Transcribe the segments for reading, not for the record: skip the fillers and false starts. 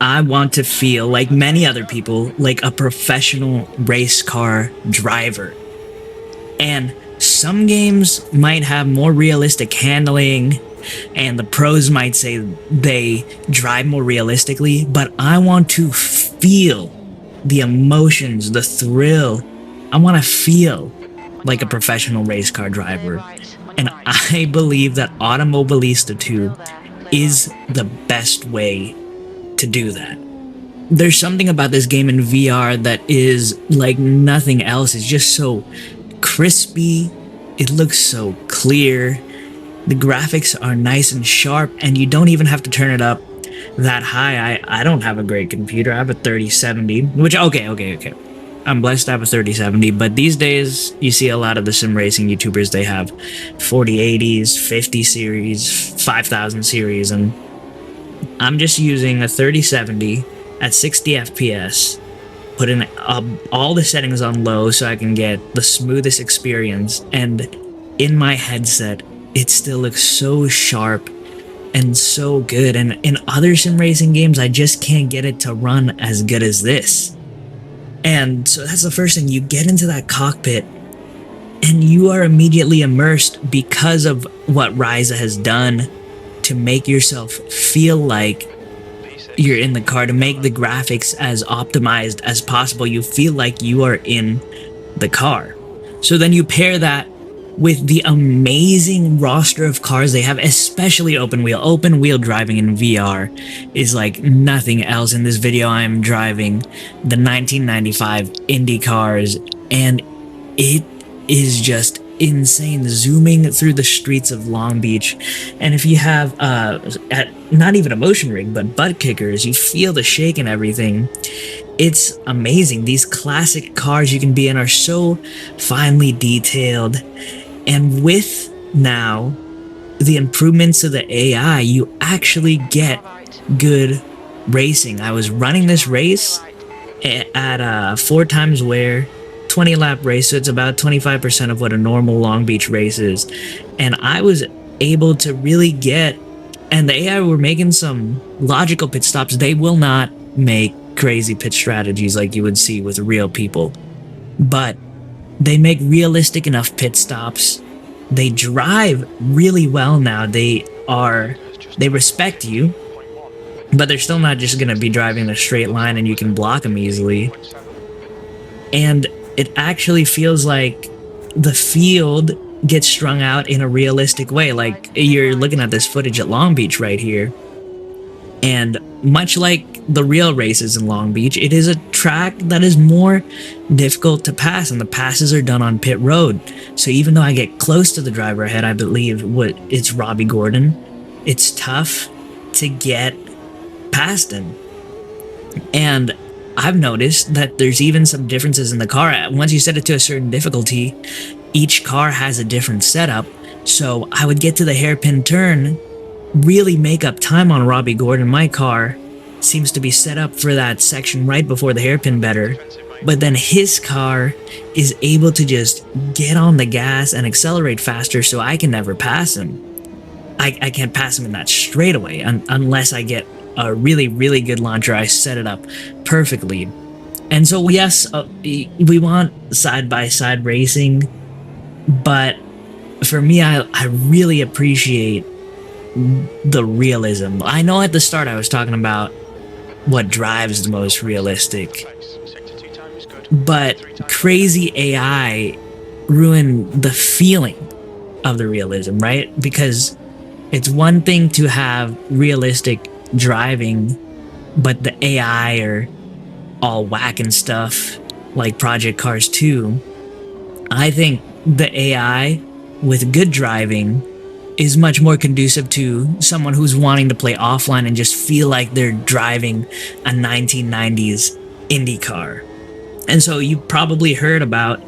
I want to feel, like many other people, like a professional race car driver. And some games might have more realistic handling, and the pros might say they drive more realistically, but I want to feel the emotions, the thrill. I want to feel like a professional race car driver. And I believe that Automobilista 2 is the best way to do that. There's something about this game in VR that is like nothing else. It's just so crispy. It looks so clear. The graphics are nice and sharp, and you don't even have to turn it up that high. I don't have a great computer. I have a 3070, which, okay. I'm blessed to have a 3070, but these days you see a lot of the sim racing YouTubers, they have 4080s, 50 series, 5000 series, and I'm just using a 3070 at 60 FPS, putting all the settings on low so I can get the smoothest experience, and in my headset, it still looks so sharp and so good. And in other sim racing games, I just can't get it to run as good as this. And so that's the first thing. You get into that cockpit and you are immediately immersed because of what Ryza has done to make yourself feel like you're in the car, to make the graphics as optimized as possible. You feel like you are in the car. So then you pair that with the amazing roster of cars they have, especially open wheel. Open wheel driving in VR is like nothing else. In this video, I am driving the 1995 Indy cars, and it is just insane, zooming through the streets of Long Beach. And if you have not even a motion rig, but butt kickers, you feel the shake and everything. It's amazing. These classic cars you can be in are so finely detailed. And with now the improvements to the AI, you actually get good racing. I was running this race at 4 times wear, 20 lap race, so it's about 25% of what a normal Long Beach race is. And I was able to really get, and the AI were making some logical pit stops. They will not make crazy pit strategies like you would see with real people, but they make realistic enough pit stops. They drive really well now. They respect you, but they're still not just going to be driving in a straight line and you can block them easily. And it actually feels like the field gets strung out in a realistic way. Like, you're looking at this footage at Long Beach right here, and much like the real races in Long Beach, it is a track that is more difficult to pass, and the passes are done on pit road. So even though I get close to the driver ahead, I believe it's Robbie Gordon, it's tough to get past him. And I've noticed that there's even some differences in the car. Once you set it to a certain difficulty, each car has a different setup. So I would get to the hairpin turn, really make up time on Robbie Gordon. My car seems to be set up for that section right before the hairpin better, but then his car is able to just get on the gas and accelerate faster, so I can never pass him. I can't pass him in that straightaway unless I get a really, really good launcher. I set it up perfectly. And so yes, we want side-by-side racing, but for me, I really appreciate the realism. I know at the start I was talking about what drives the most realistic, but crazy AI ruined the feeling of the realism, right? Because it's one thing to have realistic driving, but the AI are all whack and stuff like Project Cars 2. I think the AI with good driving is much more conducive to someone who's wanting to play offline and just feel like they're driving a 1990s Indy car. And so you probably heard about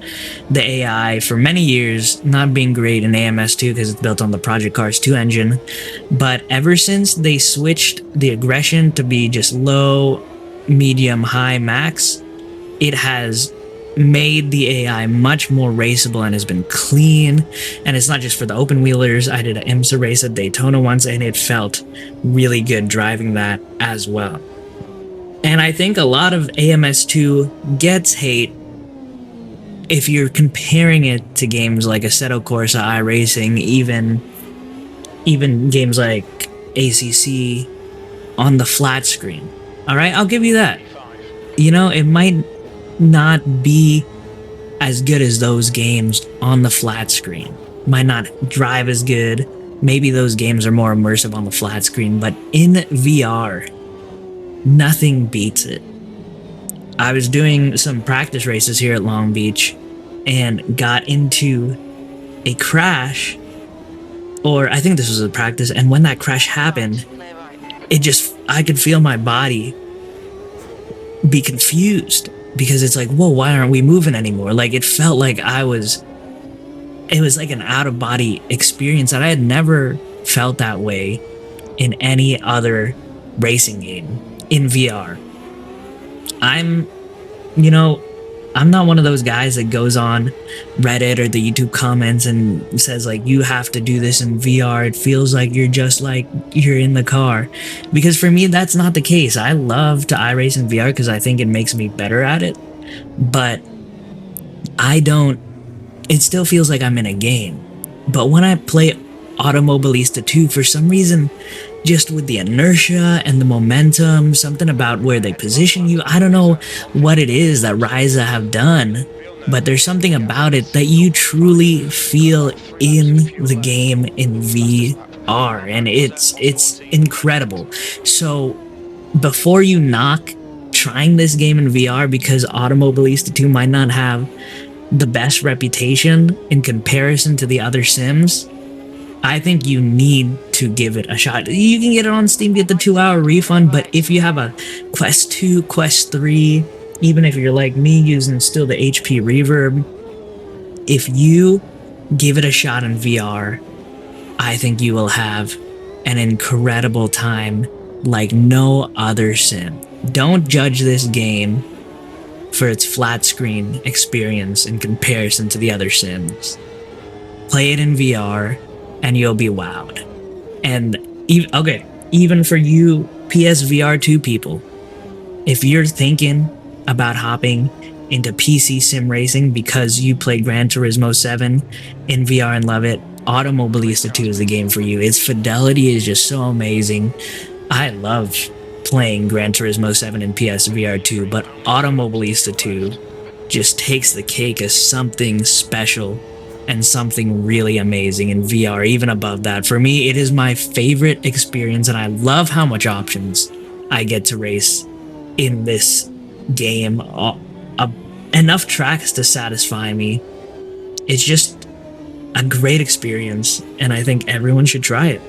the AI for many years not being great in AMS2 because it's built on the Project Cars 2 engine. But ever since they switched the aggression to be just low, medium, high, max, it has made the AI much more raceable and has been clean. And it's not just for the open wheelers. I did an IMSA race at Daytona once, and it felt really good driving that as well. And I think a lot of AMS2 gets hate if you're comparing it to games like Assetto Corsa, iRacing, even games like ACC on the flat screen. All right, I'll give you that. You know, it might not be as good as those games on the flat screen. Might not drive as good. Maybe those games are more immersive on the flat screen, but in VR, nothing beats it. I was doing some practice races here at Long Beach and got into a crash, or I think this was a practice, and when that crash happened, I could feel my body be confused because it's like, whoa, why aren't we moving anymore? Like, it felt like it was like an out of body experience that I had never felt that way in any other racing game in VR. I'm not one of those guys that goes on Reddit or the YouTube comments and says like, you have to do this in VR. It feels like you're just like you're in the car. Because for me, that's not the case. I love to iRace in VR because I think it makes me better at it. But it still feels like I'm in a game. But when I play Automobilista 2, for some reason, just with the inertia and the momentum, something about where they position you, I don't know what it is that Ryza have done, but there's something about it that you truly feel in the game in VR, and it's incredible. So before you knock trying this game in VR because Automobilista 2 might not have the best reputation in comparison to the other sims, I think you need to give it a shot. You can get it on Steam, get the 2-hour refund, but if you have a Quest 2, Quest 3, even if you're like me using still the HP Reverb, if you give it a shot in VR, I think you will have an incredible time like no other sim. Don't judge this game for its flat screen experience in comparison to the other sims. Play it in VR and you'll be wowed. And even for you PSVR 2 people, if you're thinking about hopping into PC sim racing because you played Gran Turismo 7 in VR and love it, Automobilista 2 is the game for you. Its fidelity is just so amazing. I love playing Gran Turismo 7 in PSVR 2, but Automobilista 2 just takes the cake as something special and something really amazing in VR, even above that. For me, it is my favorite experience, and I love how much options I get to race in this game. Enough tracks to satisfy me. It's just a great experience, and I think everyone should try it.